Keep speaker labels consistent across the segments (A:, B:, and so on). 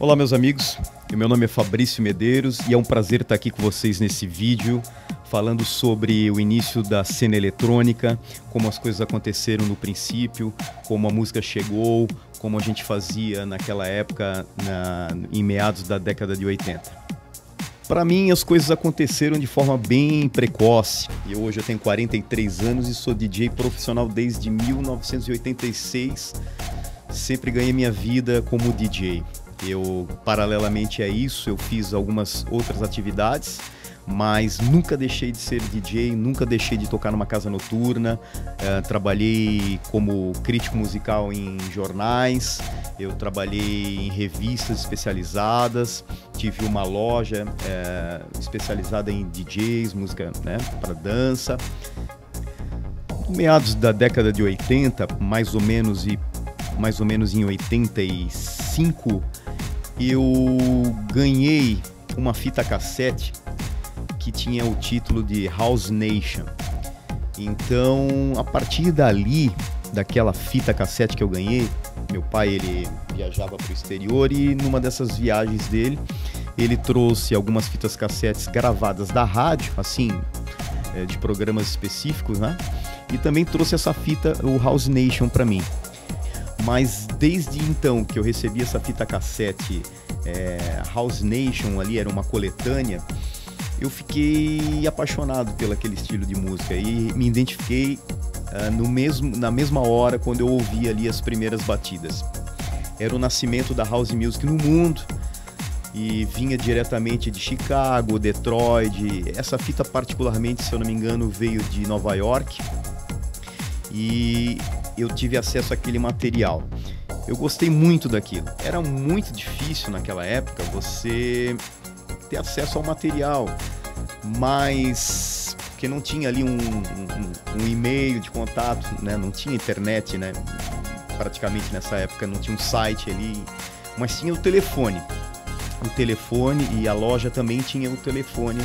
A: Olá, meus amigos, meu nome é Fabrício Medeiros e é um prazer estar aqui com vocês nesse vídeo falando sobre o início da cena eletrônica, como as coisas aconteceram no princípio, como a música chegou, como a gente fazia naquela época, em meados da década de 80. Para mim, as coisas aconteceram de forma bem precoce. Hoje eu tenho 43 anos e sou DJ profissional desde 1986. Sempre ganhei minha vida como DJ. Paralelamente a isso, eu fiz algumas outras atividades, mas nunca deixei de ser DJ, nunca deixei de tocar numa casa noturna. Trabalhei como crítico musical em jornais, eu trabalhei em revistas especializadas, tive uma loja especializada em DJs, música, né, para dança. No meados da década de 80, mais ou menos em 85, eu ganhei uma fita cassete que tinha o título de House Nation. Então, a partir dali, daquela fita cassete que eu ganhei, meu pai ele viajava para o exterior e numa dessas viagens dele, ele trouxe algumas fitas cassetes gravadas da rádio, assim, de programas específicos, né? E também trouxe essa fita, o House Nation, para mim. Mas desde então que eu recebi essa fita cassete House Nation, ali era uma coletânea, eu fiquei apaixonado pelo aquele estilo de música e me identifiquei na mesma hora quando eu ouvi ali as primeiras batidas. Era o nascimento da House Music no mundo e vinha diretamente de Chicago, Detroit. Essa fita particularmente, se eu não me engano, veio de Nova York e eu tive acesso àquele material. Eu gostei muito daquilo. Era muito difícil naquela época você ter acesso ao material, mas porque não tinha ali um e-mail de contato, né? Não tinha internet, né? Praticamente nessa época não tinha um site ali, mas tinha o telefone. O telefone, e a loja também tinha o telefone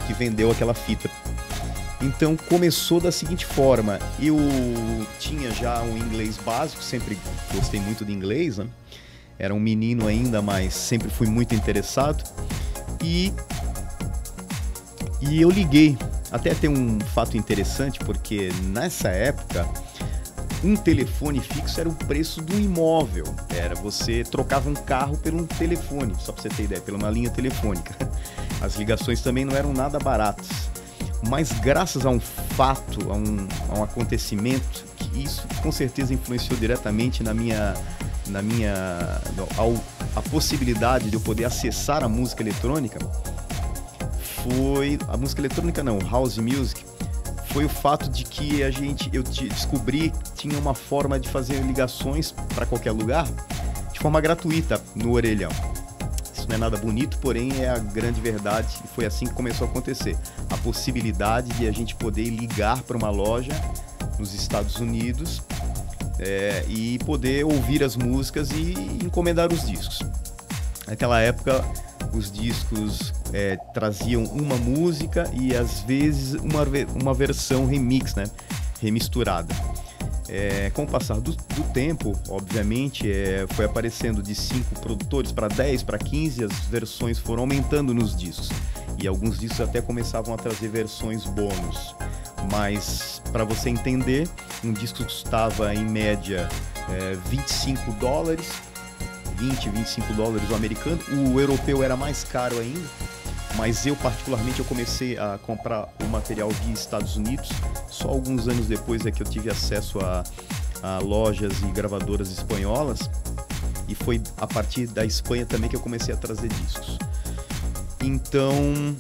A: que vendeu aquela fita. Então começou da seguinte forma: eu tinha já um inglês básico, sempre gostei muito de inglês, né? Era um menino ainda, mas sempre fui muito interessado. E eu liguei. Até tem um fato interessante, porque nessa época um telefone fixo era o preço do imóvel. Você trocava um carro por um telefone, só para você ter ideia, pela uma linha telefônica. As ligações também não eram nada baratas. Mas graças a um fato, a um acontecimento, que isso com certeza influenciou diretamente a possibilidade de eu poder acessar a música eletrônica, House Music, foi o fato de que eu descobri que tinha uma forma de fazer ligações para qualquer lugar de forma gratuita no orelhão. Isso não é nada bonito, porém é a grande verdade, e foi assim que começou a acontecer. A possibilidade de a gente poder ligar para uma loja nos Estados Unidos e poder ouvir as músicas e encomendar os discos. Naquela época, os discos traziam uma música e às vezes uma versão remix, né? Remisturada. Com o passar do tempo, obviamente, foi aparecendo de 5 produtores para 10, para 15, as versões foram aumentando nos discos. E alguns discos até começavam a trazer versões bônus. Mas, para você entender, um disco custava em média $25, 25 dólares o americano. O europeu era mais caro ainda, mas eu particularmente comecei a comprar o material via Estados Unidos. Só alguns anos depois é que eu tive acesso a lojas e gravadoras espanholas, e foi a partir da Espanha também que eu comecei a trazer discos. Então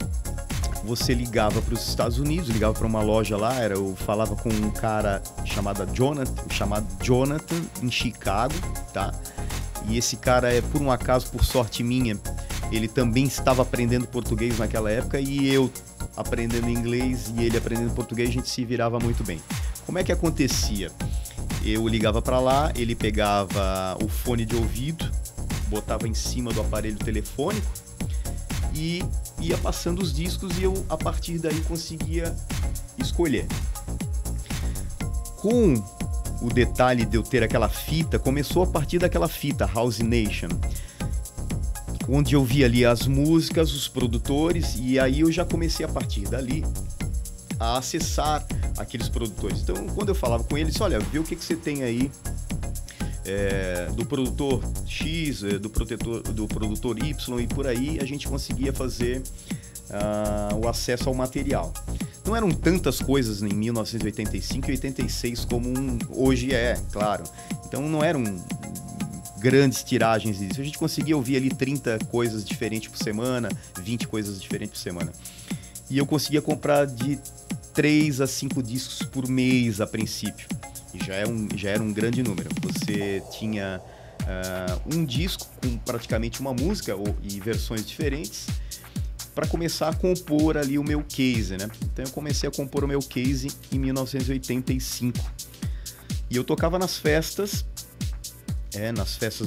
A: você ligava para os Estados Unidos, ligava para uma loja lá, eu falava com um cara chamado Jonathan em Chicago, tá? E esse cara, por um acaso, por sorte minha, ele também estava aprendendo português naquela época, e eu aprendendo inglês e ele aprendendo português, a gente se virava muito bem. Como é que acontecia? Eu ligava para lá, ele pegava o fone de ouvido, botava em cima do aparelho telefônico e ia passando os discos, e eu, a partir daí, conseguia escolher. Com o detalhe de eu ter aquela fita, começou a partir daquela fita House Nation. onde eu vi ali as músicas, os produtores, e aí eu já comecei a partir dali a acessar aqueles produtores. Então, quando eu falava com eles, olha, vê o que você tem aí do produtor X, do produtor Y, e por aí a gente conseguia fazer o acesso ao material. Não eram tantas coisas em 1985 e 86 como hoje claro. Então não eram grandes tiragens disso. A gente conseguia ouvir ali 30 coisas diferentes por semana, 20 coisas diferentes por semana. E eu conseguia comprar de 3 a 5 discos por mês a princípio. E já era um grande número. Você tinha um disco com praticamente uma música e versões diferentes para começar a compor ali o meu case, né? Então eu comecei a compor o meu case em 1985. E eu tocava nas festas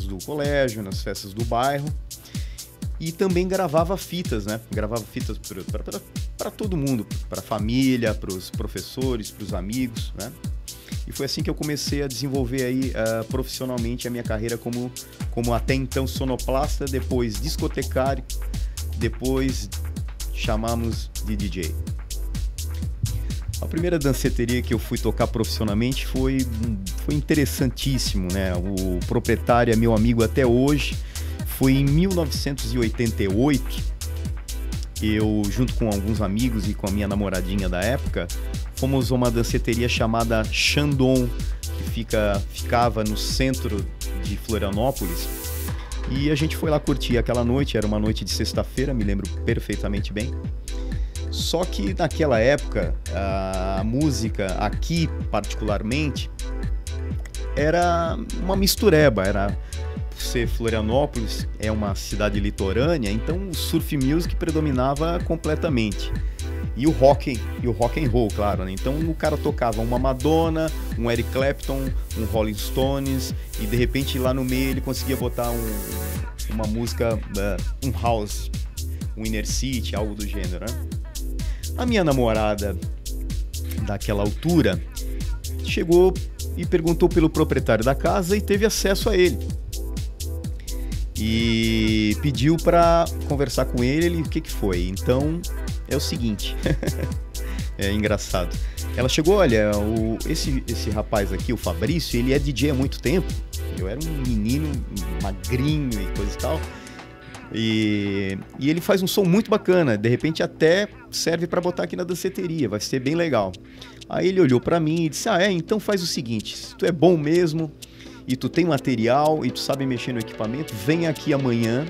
A: do colégio, nas festas do bairro, e também gravava fitas, né? Gravava fitas para todo mundo, para a família, para os professores, para os amigos, né? E foi assim que eu comecei a desenvolver aí profissionalmente a minha carreira como até então sonoplasta, depois discotecário, depois chamamos de DJ. A primeira danceteria que eu fui tocar profissionalmente foi interessantíssimo, né? O proprietário é meu amigo até hoje. Foi em 1988, eu, junto com alguns amigos e com a minha namoradinha da época, fomos a uma danceteria chamada Chandon, que ficava no centro de Florianópolis. E a gente foi lá curtir aquela noite, era uma noite de sexta-feira, me lembro perfeitamente bem. Só que naquela época, a música aqui particularmente era uma mistureba, por ser Florianópolis, é uma cidade litorânea, então o surf music predominava completamente. E o rock and roll, claro, né? Então o cara tocava uma Madonna, um Eric Clapton, um Rolling Stones, e de repente lá no meio ele conseguia botar uma música, um house, um inner city, algo do gênero, né? A minha namorada daquela altura chegou e perguntou pelo proprietário da casa e teve acesso a ele. E pediu para conversar com ele, o que foi? Então, é o seguinte, é engraçado. Ela chegou, olha, esse rapaz aqui, o Fabrício, ele é DJ há muito tempo. Eu era um menino magrinho e coisa e tal. E ele faz um som muito bacana, de repente até serve para botar aqui na danceteria, vai ser bem legal. Aí ele olhou para mim e disse, então faz o seguinte, se tu é bom mesmo e tu tem material e tu sabe mexer no equipamento, vem aqui amanhã,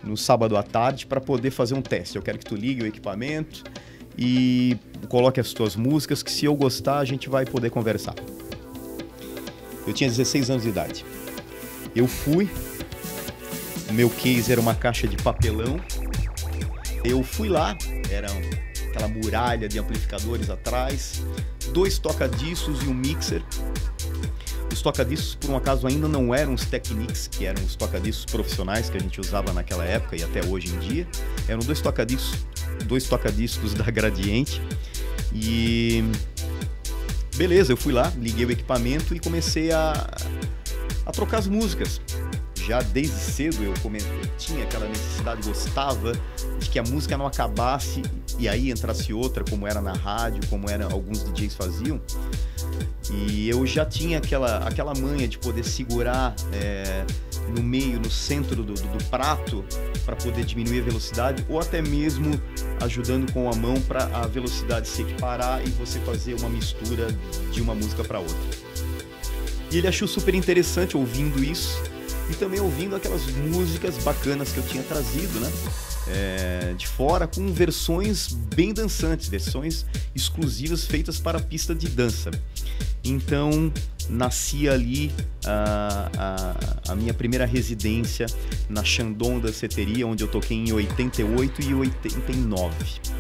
A: no sábado à tarde, para poder fazer um teste. Eu quero que tu ligue o equipamento e coloque as tuas músicas, que se eu gostar a gente vai poder conversar. Eu tinha 16 anos de idade. Eu fui, o meu case era uma caixa de papelão. Eu fui lá, era aquela muralha de amplificadores atrás, 2 toca-discos e um mixer. Os toca-discos, por um acaso, ainda não eram os Technics, que eram os toca-discos profissionais que a gente usava naquela época e até hoje em dia. Eram 2 toca-discos da Gradiente. E beleza, eu fui lá, liguei o equipamento e comecei a trocar as músicas. Já desde cedo eu tinha aquela necessidade, gostava de que a música não acabasse e aí entrasse outra, como era na rádio, como alguns DJs faziam. E eu já tinha aquela manha de poder segurar no meio, no centro do prato, para poder diminuir a velocidade, ou até mesmo ajudando com a mão para a velocidade se equiparar e você fazer uma mistura de uma música para outra. E ele achou super interessante ouvindo isso e também ouvindo aquelas músicas bacanas que eu tinha trazido, né? De fora, com versões bem dançantes, versões exclusivas feitas para a pista de dança. Então nascia ali a minha primeira residência na Chandon Danceteria, onde eu toquei em 88 e 89,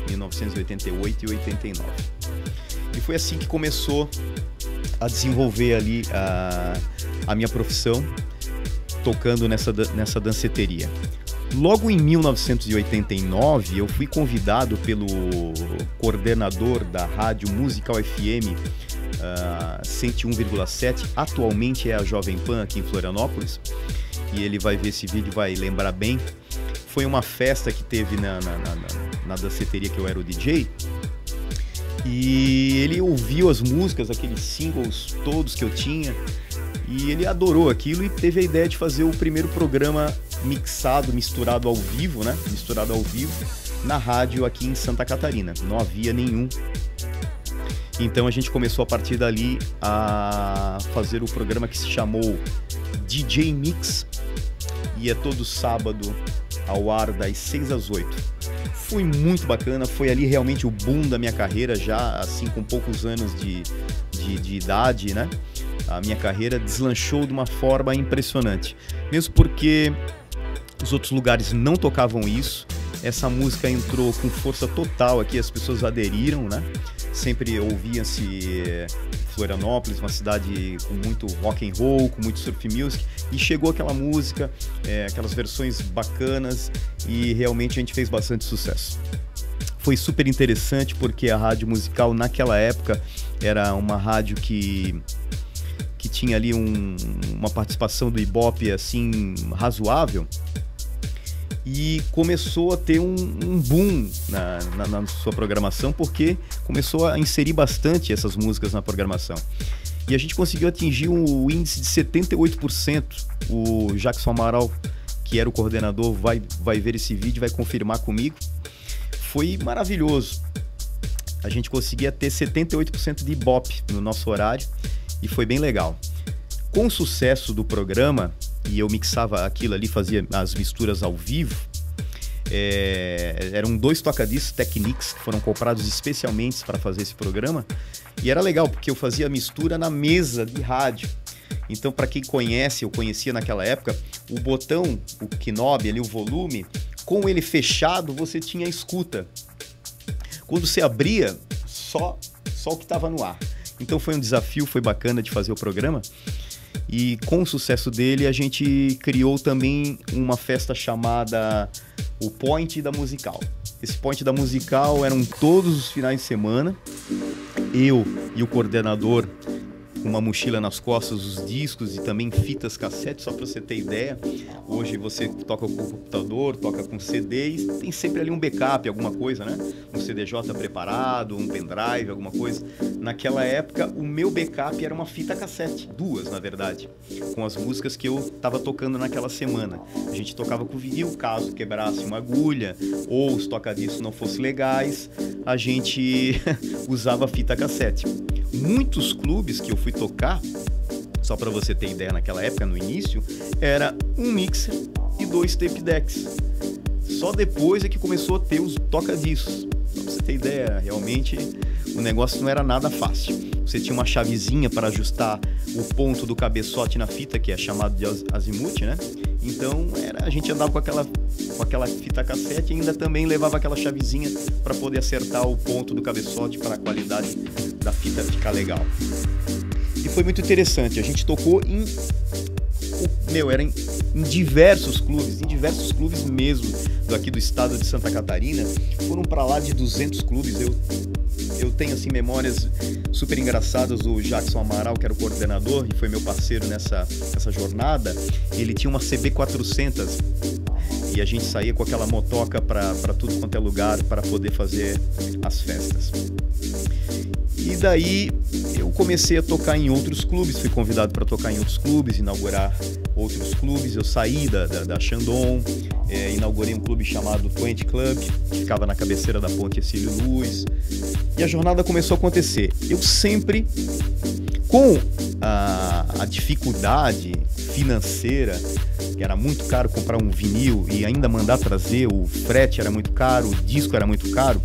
A: 1988 e 89. E foi assim que começou a desenvolver ali a minha profissão, tocando nessa danceteria. Logo em 1989, eu fui convidado pelo coordenador da Rádio Musical FM 101,7, atualmente é a Jovem Pan aqui em Florianópolis, e ele vai ver esse vídeo, vai lembrar bem. foi uma festa que teve na danceteria que eu era o DJ. E ele ouviu as músicas, aqueles singles todos que eu tinha, e ele adorou aquilo e teve a ideia de fazer o primeiro programa misturado ao vivo, né? Misturado ao vivo, na rádio aqui em Santa Catarina. Não havia nenhum. Então a gente começou a partir dali a fazer o programa que se chamou DJ Mix, e é todo sábado ao ar das 6 às 8. Foi muito bacana, foi ali realmente o boom da minha carreira, já assim com poucos anos de idade, né? A minha carreira deslanchou de uma forma impressionante. Mesmo porque os outros lugares não tocavam isso, essa música entrou com força total aqui, as pessoas aderiram, né? Sempre ouvia-se Florianópolis, uma cidade com muito rock and roll, com muito surf music, e chegou aquela música, aquelas versões bacanas, e realmente a gente fez bastante sucesso. Foi super interessante porque a rádio musical naquela época era uma rádio que tinha ali uma participação do Ibope assim razoável, e começou a ter um boom na sua programação, porque começou a inserir bastante essas músicas na programação. E a gente conseguiu atingir um índice de 78%. O Jackson Amaral, que era o coordenador, vai ver esse vídeo, vai confirmar comigo. Foi maravilhoso. A gente conseguia ter 78% de Ibope no nosso horário, e foi bem legal. Com o sucesso do programa, e eu mixava aquilo ali, fazia as misturas ao vivo, eram 2 tocadiscos Technics que foram comprados especialmente para fazer esse programa, e era legal porque eu fazia a mistura na mesa de rádio. Então, para quem conhece, eu conhecia naquela época, o botão, o knob ali, o volume, com ele fechado você tinha a escuta. Quando você abria, só o que estava no ar. Então foi um desafio, foi bacana de fazer o programa. E com o sucesso dele, a gente criou também uma festa chamada o Point da Musical. Esse Point da Musical eram todos os finais de semana. Eu e o coordenador, com uma mochila nas costas, os discos e também fitas cassete, só para você ter ideia. Hoje você toca com o computador, toca com CDs, tem sempre ali um backup, alguma coisa, né? Um CDJ preparado, um pendrive, alguma coisa. Naquela época, o meu backup era uma fita cassete, 2 na verdade, com as músicas que eu estava tocando naquela semana. A gente tocava com vinil, caso quebrasse uma agulha ou os tocadiscos não fossem legais, a gente usava fita cassete. Muitos clubes que eu fui tocar, só para você ter ideia, naquela época, no início, era um mixer e 2 tape decks. Só depois é que começou a ter os toca-discos. Pra você ter ideia, realmente o negócio não era nada fácil. Você tinha uma chavezinha para ajustar o ponto do cabeçote na fita, que é chamado de azimuth, né? Então a gente andava com aquela fita cassete e ainda também levava aquela chavezinha para poder acertar o ponto do cabeçote para a qualidade da fita ficar legal. E foi muito interessante, a gente tocou em diversos clubes mesmo, daqui do estado de Santa Catarina. Foram para lá de 200 clubes. Eu tenho assim memórias super engraçadas. O Jackson Amaral, que era o coordenador e foi meu parceiro nessa jornada, ele tinha uma CB400 e a gente saía com aquela motoca para tudo quanto é lugar para poder fazer as festas. E daí eu comecei a tocar em outros clubes, fui convidado para tocar em outros clubes, inaugurar outros clubes. Eu saí da Shandong, inaugurei um clube chamado 20 Club, que ficava na cabeceira da ponte Ercílio Luz, e a jornada começou a acontecer. Eu sempre, com a dificuldade financeira, que era muito caro comprar um vinil e ainda mandar trazer, o frete era muito caro, o disco era muito caro,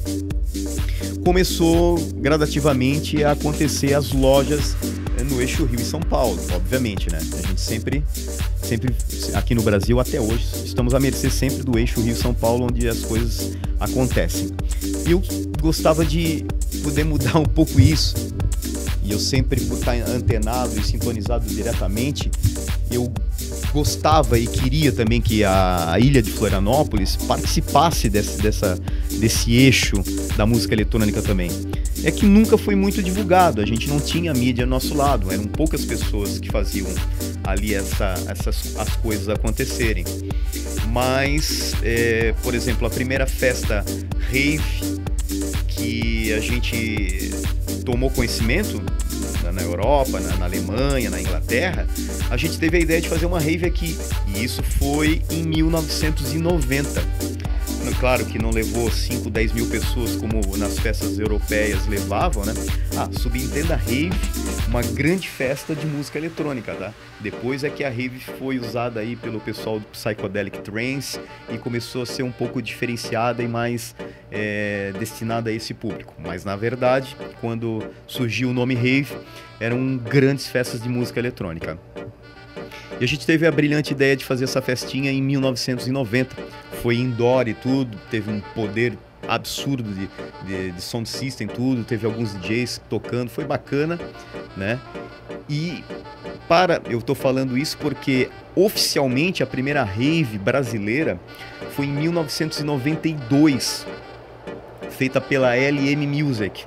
A: começou gradativamente a acontecer as lojas no eixo Rio e São Paulo, obviamente, né? A gente sempre aqui no Brasil até hoje estamos à mercê sempre do eixo Rio e São Paulo, onde as coisas acontecem. E eu gostava de poder mudar um pouco isso, e eu sempre, por estar antenado e sintonizado diretamente, eu gostava e queria também que a ilha de Florianópolis participasse desse eixo da música eletrônica também. É que nunca foi muito divulgado, a gente não tinha mídia ao nosso lado, eram poucas pessoas que faziam ali as coisas acontecerem. Mas, por exemplo, a primeira festa rave que a gente tomou conhecimento na Europa, na Alemanha, na Inglaterra, a gente teve a ideia de fazer uma rave aqui, e isso foi em 1990. Claro que não levou 5, 10 mil pessoas como nas festas europeias levavam, né? Subentenda rave, uma grande festa de música eletrônica, tá? Depois é que a rave foi usada aí pelo pessoal do Psychedelic Trance e começou a ser um pouco diferenciada e mais destinada a esse público. Mas na verdade, quando surgiu o nome rave, eram grandes festas de música eletrônica. E a gente teve a brilhante ideia de fazer essa festinha em 1990. Foi indoor e tudo, teve um poder absurdo de sound system, tudo, teve alguns DJs tocando, foi bacana, né? E eu tô falando isso porque oficialmente a primeira rave brasileira foi em 1992, feita pela LM Music,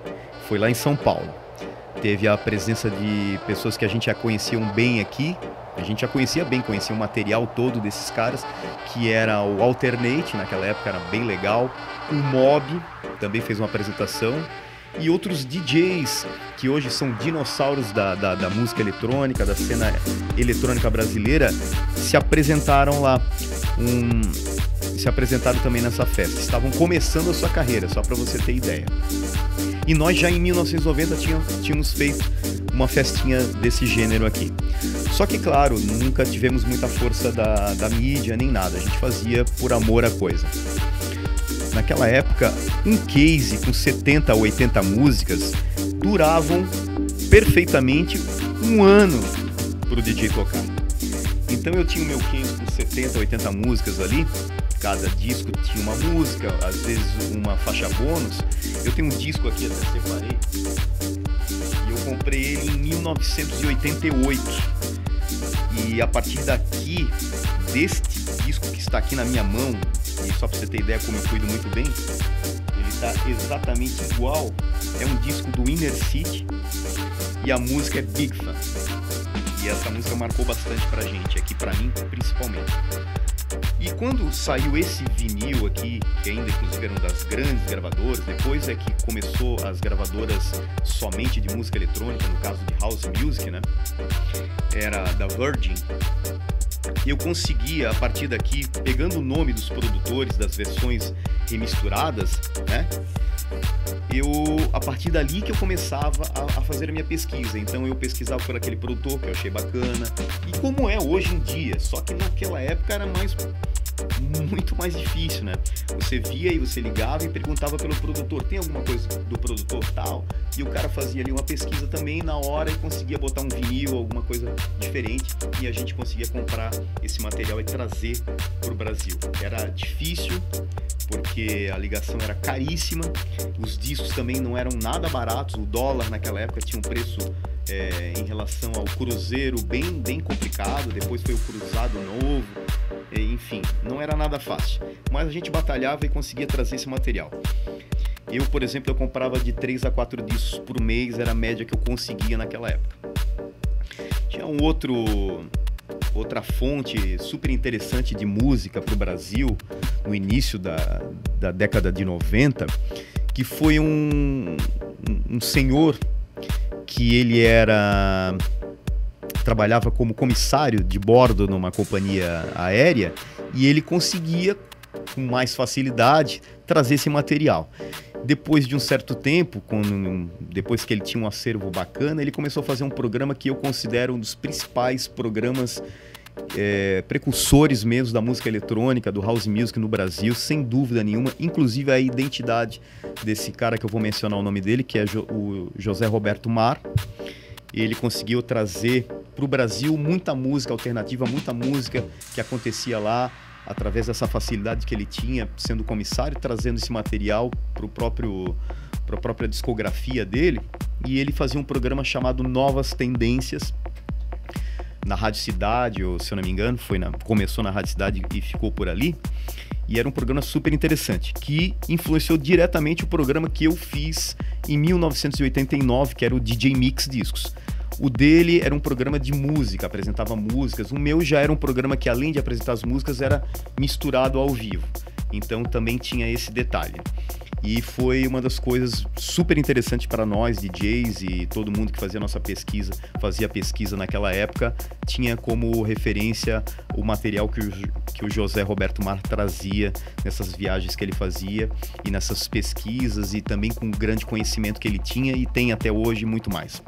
A: foi lá em São Paulo. Teve a presença de pessoas que a gente já conheciam bem aqui. A gente já conhecia o material todo desses caras, que era o Alternate, naquela época era bem legal. O Mob também fez uma apresentação. E outros DJs, que hoje são dinossauros da música eletrônica, da cena eletrônica brasileira, se apresentaram lá. Se apresentaram também nessa festa. Estavam começando a sua carreira, só para você ter ideia. E nós já em 1990 tínhamos feito uma festinha desse gênero aqui. Só que, claro, nunca tivemos muita força da mídia nem nada. A gente fazia por amor à coisa. Naquela época, um case com 70 ou 80 músicas duravam perfeitamente um ano para o DJ tocar. Então eu tinha o meu case com 70, 80 músicas ali. Cada disco tinha uma música, às vezes uma faixa bônus. Eu tenho um disco aqui, até separei. E eu comprei ele em 1988. E a partir daqui, deste disco que está aqui na minha mão, e só para você ter ideia como eu cuido muito bem, ele está exatamente igual. É um disco do Inner City e a música é Big Fan. E essa música marcou bastante pra gente, aqui pra mim principalmente. E quando saiu esse vinil aqui, que ainda inclusive era uma das grandes gravadoras, depois é que começou as gravadoras somente de música eletrônica, no caso de House Music, né? Era da Virgin. Eu conseguia, a partir daqui, pegando o nome dos produtores das versões remisturadas, né? A partir dali que eu começava a fazer a minha pesquisa. Então eu pesquisava por aquele produtor que eu achei bacana. E como é hoje em dia, só que naquela época era muito mais difícil, né? Você via e você ligava e perguntava pelo produtor, tem alguma coisa do produtor tal? E o cara fazia ali uma pesquisa também na hora e conseguia botar um vinil, alguma coisa diferente, e a gente conseguia comprar esse material e trazer para o Brasil. Era difícil, porque a ligação era caríssima, os discos também não eram nada baratos, o dólar naquela época tinha um preço em relação ao cruzeiro bem complicado, depois foi o cruzado novo, enfim, não era nada fácil, mas a gente batalhava e conseguia trazer esse material. Eu, por exemplo, eu comprava de 3 a 4 discos por mês, era a média que eu conseguia naquela época. Tinha outra fonte super interessante de música para o Brasil, no início da década de 90, que foi um senhor que ele trabalhava como comissário de bordo numa companhia aérea, e ele conseguia, com mais facilidade, trazer esse material. Depois de um certo tempo, depois que ele tinha um acervo bacana, ele começou a fazer um programa que eu considero um dos principais programas precursores mesmo da música eletrônica, do house music no Brasil, sem dúvida nenhuma. Inclusive a identidade desse cara que eu vou mencionar o nome dele, que é o José Roberto Mar. Ele conseguiu trazer para o Brasil muita música alternativa, muita música que acontecia lá, através dessa facilidade que ele tinha sendo comissário, trazendo esse material para a própria discografia dele. E ele fazia um programa chamado Novas Tendências, na Rádio Cidade, ou se eu não me engano, começou na Rádio Cidade e ficou por ali. E era um programa super interessante, que influenciou diretamente o programa que eu fiz em 1989, que era o DJ Mix Discos. O dele era um programa de música, apresentava músicas. O meu já era um programa que, além de apresentar as músicas, era misturado ao vivo. Então também tinha esse detalhe. E foi uma das coisas super interessantes para nós, DJs, e todo mundo que fazia pesquisa naquela época, tinha como referência o material que o José Roberto Mar trazia nessas viagens que ele fazia e nessas pesquisas, e também com o grande conhecimento que ele tinha e tem até hoje, muito mais.